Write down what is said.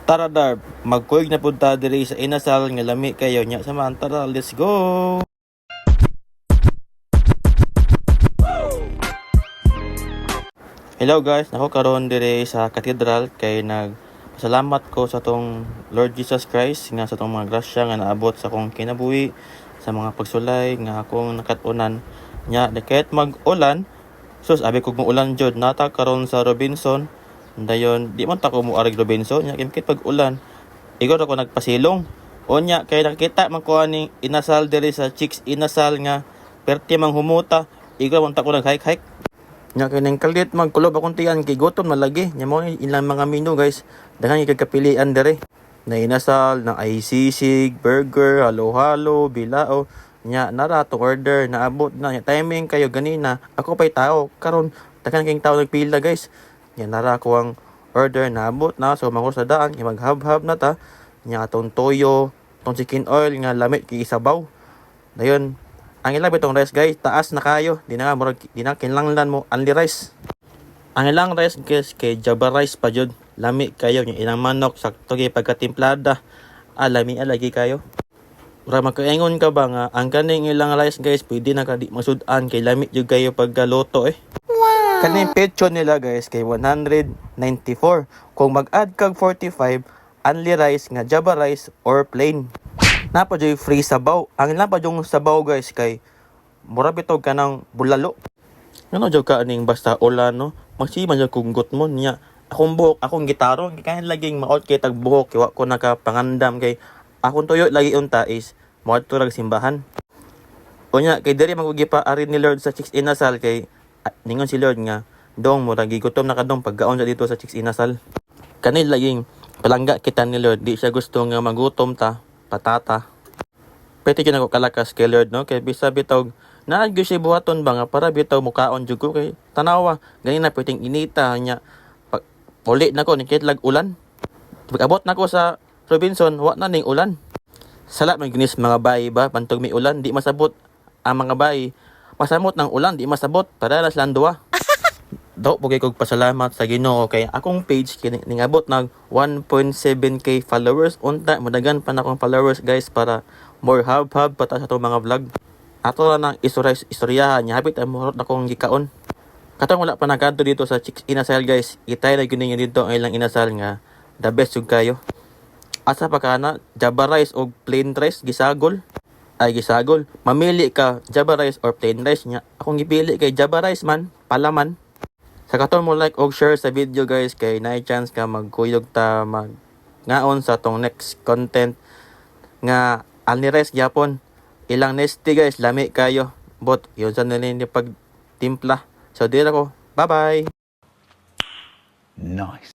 Tara Darb, magkuig na punta diri sa inasal nga lami kayo nya samahan. Tara, let's go. Hello guys, ako karon diri sa katedral kay nagpasalamat ko sa tong Lord Jesus Christ nga sa tong mga grasya nga naabot sa akong kinabuhi, sa mga pagsulay nga akong nakatunan nya. Kahit mag-ulan, sus abi kog muulan jud nata karon sa Robinson. Dayon, di man ta ko muarag Robinson, nya kimkit pag ulan. Igor ako nagpasilong. Onya kay nakita man ko aning inasal diri sa Chicks Inasal nga perti mang humuta. Igor man ta ko nag-hike-hike. Nya kay ning kalit magkulob akong tiyan kay gutom na lagi. Nya mo ilang mga menu guys. Daghan gyud kapilian diri. Na inasal, na sisig, burger, halo-halo, bilao. Nya nara to order, naabot na nya timing kayo ganina. Ako pa'y tao karon daghan kayong tao nagpila guys. Nya nara ko ang order, naabot na so mango sa daan kay maghab-hab na ta. Nya atong toyo, tong chicken oil nga lamit kay isabaw. Dayon, ang ilang bitong rice guys, taas na kayo. Di na kinlanglan mo only rice. Ang ilang rice guys kay Java rice pa jud. Lami kayo nya ilang manok sakto kay pagkatimplada. Lami lagi kayo. Ura makaingon ka ba nga ang kaning ilang rice guys pwede na ka di masud-an kay lami jud kayo paggaluto eh. Kaning petso nila guys kay 194. Kung mag-add kag 45, only rice nga Java rice or plain. Napa joy free sabaw. Ang ilang pa yung sabaw guys kay mura bitog ka ng bulalo. Ano jud ka aning basta ulan no? Magsiman jud kung gut mo niya. Akong buhok, akong gitaro, kaya laging maot kay tag buhok, kaya ko nakapangandam kay akong tuyo lagi unta is maot turag simbahan. Unya kay diri magugi pa ari ni Lord sa Chicks Inasal kay ningon si Lord nga dong murag gigutom na kadong paggaon sa dito sa Chicks Inasal. Kanil laging palangga kita ni Lord, di siya gusto nga magutom ta patata. Pwede ka na ko kalakas kay Lord no kay bisa bitaw naadyo siya buhaton ba nga para bitaw mukaon jud ko kay tanawa ganina pwedeng inita nya pag uli na ko nikit lag ulan. Pag-abot na ko sa Robinson wa na ning ulan. Sala man ginis mga bayi ba pantog may ulan di masabot ang mga bayi. Masamot ng ulan, di masabot. Paralas lang duwa. Daw po kog pasalamat sa Ginoo kay akong page ningabot ng 1.7k followers. Unta, madagan pa na akong followers guys para more hub-hub pata sa itong mga vlog. Ato na ng istoryahan niya. Habit ang murot na kong gikaon. Katong wala pa nagkanto dito sa Chicks Inasal guys. Itay na gini dito ang ilang inasal nga. The best yung kayo. Asa pa ka na, Java rice o plain rice, gisagol. Gisagol. Mamili ka Java rice or plain rice niya. Akong gipili kay Java rice man, palaman. Sa katon mo like o share sa video guys kay na chance ka magkuyog ta ngaon sa tong next content nga only rice gyapon. Ilang nesty guys, lami kayo. Bot, yun sa nilin ni pag timpla. So dira ko. Bye-bye. Nice.